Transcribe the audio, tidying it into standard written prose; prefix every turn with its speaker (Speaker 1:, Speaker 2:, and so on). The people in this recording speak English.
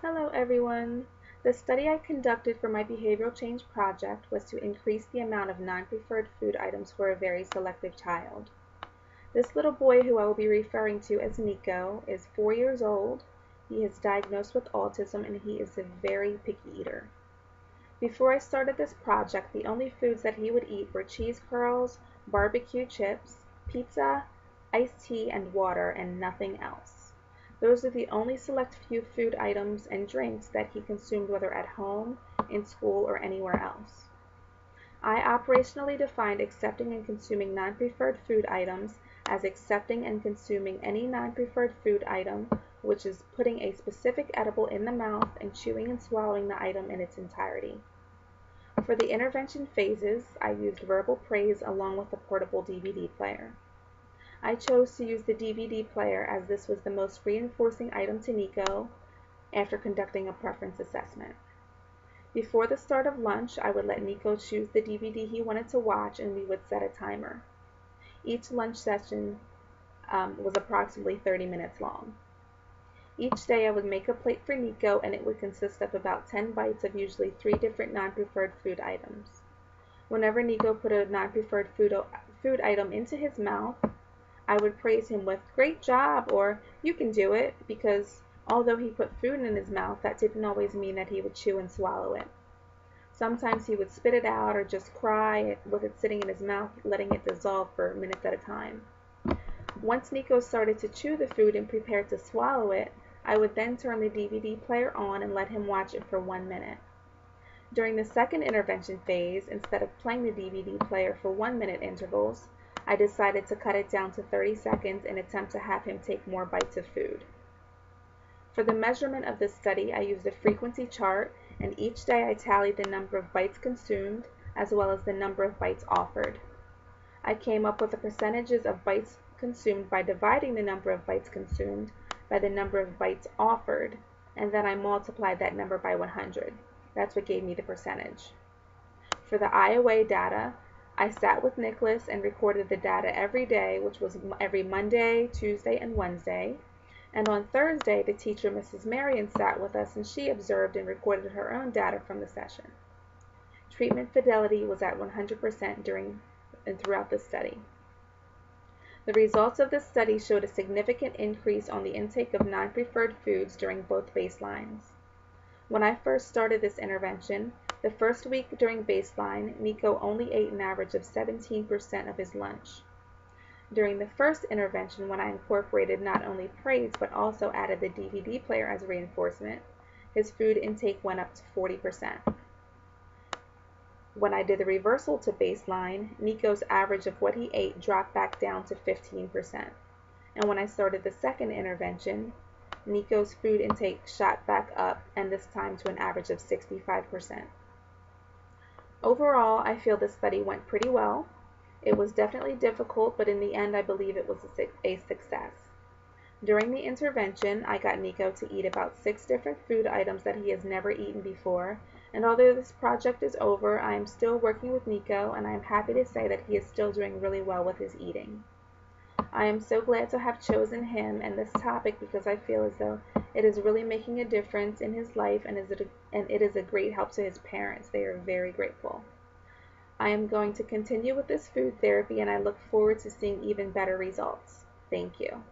Speaker 1: Hello everyone! The study I conducted for my behavioral change project was to increase the amount of non-preferred food items for a very selective child. This little boy, who I will be referring to as Nico, is 4 years old. He is diagnosed with autism and he is a very picky eater. Before I started this project, the only foods that he would eat were cheese curls, barbecue chips, pizza, iced tea, and water, and nothing else. Those are the only select few food items and drinks that he consumed, whether at home, in school, or anywhere else. I operationally defined accepting and consuming non-preferred food items as accepting and consuming any non-preferred food item, which is putting a specific edible in the mouth and chewing and swallowing the item in its entirety. For the intervention phases, I used verbal praise along with a portable DVD player. I chose to use the DVD player as this was the most reinforcing item to Nico after conducting a preference assessment. Before the start of lunch, I would let Nico choose the DVD he wanted to watch and we would set a timer. Each lunch session was approximately 30 minutes long. Each day I would make a plate for Nico and it would consist of about 10 bites of usually 3 different non-preferred food items. Whenever Nico put a non-preferred food item into his mouth, I would praise him with "great job" or "you can do it," because although he put food in his mouth, that didn't always mean that he would chew and swallow it. Sometimes he would spit it out or just cry with it sitting in his mouth, letting it dissolve for minutes at a time. Once Nico started to chew the food and prepared to swallow it, I would then turn the DVD player on and let him watch it for 1 minute. During the second intervention phase, instead of playing the DVD player for 1-minute intervals, I decided to cut it down to 30 seconds and attempt to have him take more bites of food. For the measurement of this study, I used a frequency chart, and each day I tallied the number of bites consumed as well as the number of bites offered. I came up with the percentages of bites consumed by dividing the number of bites consumed by the number of bites offered, and then I multiplied that number by 100. That's what gave me the percentage. For the IOA data, I sat with Nicholas and recorded the data every day, which was every Monday, Tuesday, and Wednesday. And on Thursday, the teacher, Mrs. Marion, sat with us and she observed and recorded her own data from the session. Treatment fidelity was at 100% during and throughout the study. The results of this study showed a significant increase on the intake of non-preferred foods during both baselines. When I first started this intervention, the first week during baseline, Nico only ate an average of 17% of his lunch. During the first intervention, when I incorporated not only praise but also added the DVD player as reinforcement, his food intake went up to 40%. When I did the reversal to baseline, Nico's average of what he ate dropped back down to 15%. And when I started the second intervention, Nico's food intake shot back up, and this time to an average of 65%. Overall, I feel this study went pretty well. It was definitely difficult, but in the end, I believe it was a success. During the intervention, I got Nico to eat about 6 different food items that he has never eaten before, and although this project is over, I am still working with Nico, and I am happy to say that he is still doing really well with his eating. I am so glad to have chosen him and this topic because I feel as though it is really making a difference in his life, and it is a great help to his parents. They are very grateful. I am going to continue with this food therapy, and I look forward to seeing even better results. Thank you.